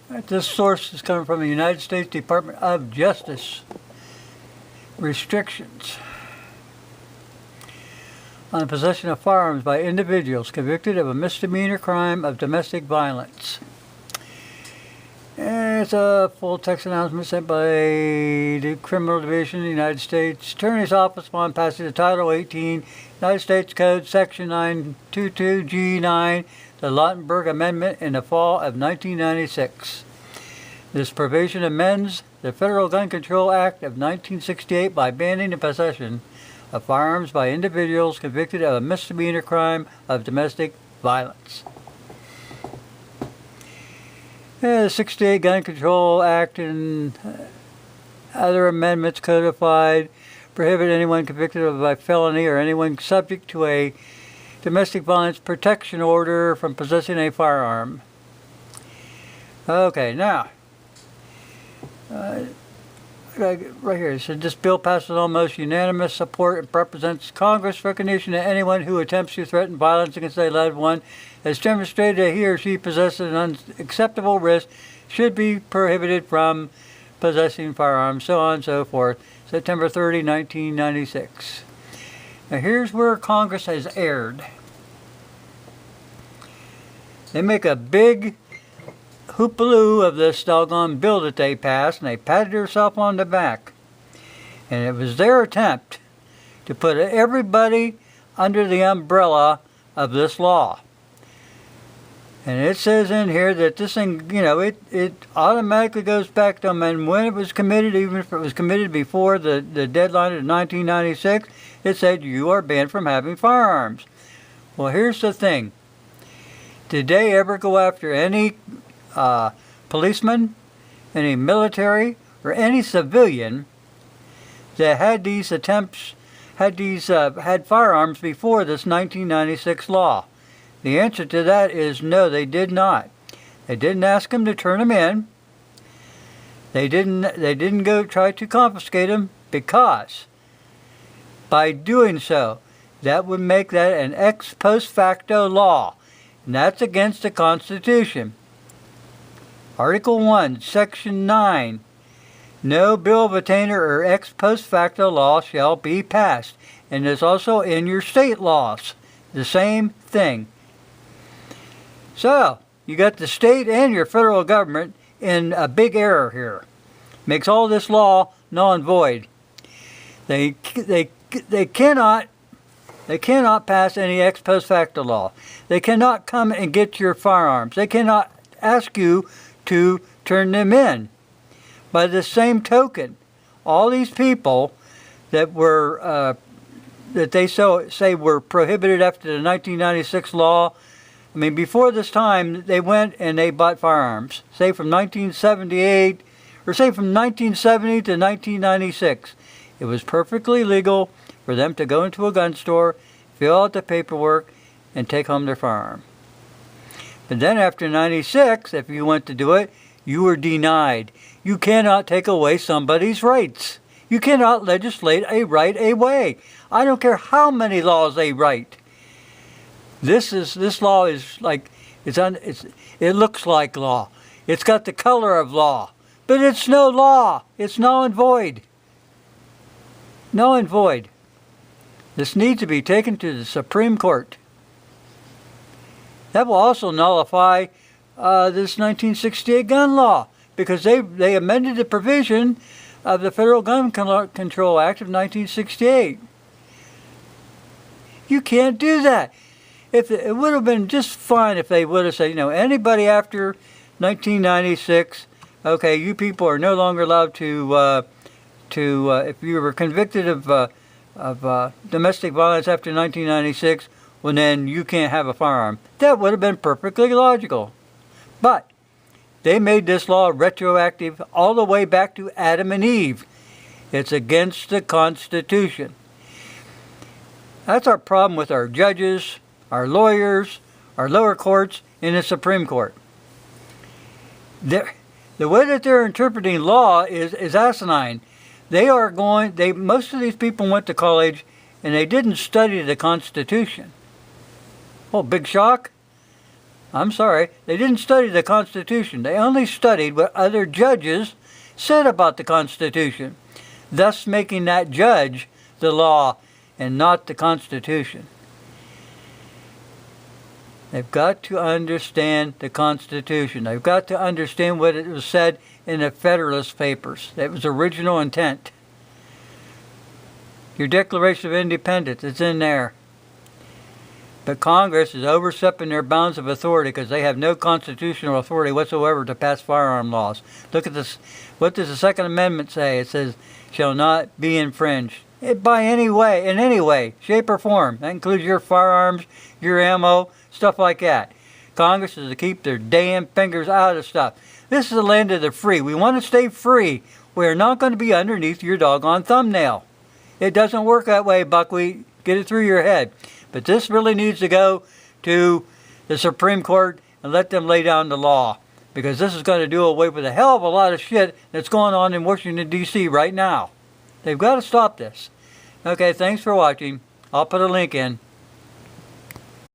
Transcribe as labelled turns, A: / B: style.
A: This source is coming from the United States Department of Justice. Restrictions on the possession of firearms by individuals convicted of a misdemeanor crime of domestic violence. And it's a full text announcement sent by the Criminal Division of the United States Attorney's Office upon passage of Title 18, United States Code, Section 922G9, the Lautenberg Amendment in the fall of 1996. This provision amends the Federal Gun Control Act of 1968 by banning the possession of firearms by individuals convicted of a misdemeanor crime of domestic violence. The 68 Gun Control Act and other amendments codified prohibit anyone convicted of a felony or anyone subject to a domestic violence protection order from possessing a firearm. Okay, now, right here, it said this bill passes almost unanimous support and represents Congress' recognition that anyone who attempts to threaten violence against a loved one has demonstrated that he or she possesses an unacceptable risk, should be prohibited from possessing firearms, so on and so forth. September 30, 1996. Now here's where Congress has erred. They make a big hoopaloo of this doggone bill that they passed, and they patted themselves on the back. And it was their attempt to put everybody under the umbrella of this law. And it says in here that this thing, you know, it automatically goes back to them. And when it was committed, even if it was committed before the deadline of 1996, it said you are banned from having firearms. Well, here's the thing. Did they ever go after any policeman, any military, or any civilian that had these attempts, had firearms before this 1996 law? The answer to that is no, they did not. They didn't ask them to turn them in. They didn't go try to confiscate them, because by doing so, that would make that an ex post facto law, and that's against the Constitution. Article 1, Section 9, no bill of attainder or ex post facto law shall be passed. And it's also in your state laws. The same thing. So, you got the state and your federal government in a big error here. Makes all this law null and void. They cannot pass any ex post facto law. They cannot come and get your firearms. They cannot ask you to turn them in. By the same token, all these people that were that they say were prohibited after the 1996 law, I mean, before this time, they went and they bought firearms. Say from 1978, or say from 1970 to 1996. It was perfectly legal for them to go into a gun store, fill out the paperwork, and take home their firearm. But then after 96, if you went to do it, you were denied. You cannot take away somebody's rights. You cannot legislate a right away. I don't care how many laws they write. This law is like, it looks like law. It's got the color of law. But it's no law. It's null and void. Null and void. This needs to be taken to the Supreme Court. That will also nullify this 1968 gun law, because they amended the provision of the Federal Gun Control Act of 1968. You can't do that. It would have been just fine if they would have said, you know, anybody after 1996, okay, you people are no longer allowed to if you were convicted of domestic violence after 1996, well then you can't have a firearm. That would have been perfectly logical. But they made this law retroactive all the way back to Adam and Eve. It's against the Constitution. That's our problem with our judges, our lawyers, our lower courts, and the Supreme Court. The way that they're interpreting law is asinine. Most of these people went to college and they didn't study the Constitution. Oh, big shock? I'm sorry, they didn't study the Constitution. They only studied what other judges said about the Constitution, thus making that judge the law and not the Constitution. They've got to understand the Constitution. They've got to understand what it was said in the Federalist Papers. That was original intent. Your Declaration of Independence, it's in there. But Congress is overstepping their bounds of authority because they have no constitutional authority whatsoever to pass firearm laws. Look at this. What does the Second Amendment say? It says, shall not be infringed. By any way, in any way, shape or form. That includes your firearms, your ammo, stuff like that. Congress is to keep their damn fingers out of stuff. This is the land of the free. We want to stay free. We are not going to be underneath your doggone thumbnail. It doesn't work that way, Buckwheat. Get it through your head. But this really needs to go to the Supreme Court and let them lay down the law. Because this is going to do away with a hell of a lot of shit that's going on in Washington, D.C. right now. They've got to stop this. Okay, thanks for watching. I'll put a link in.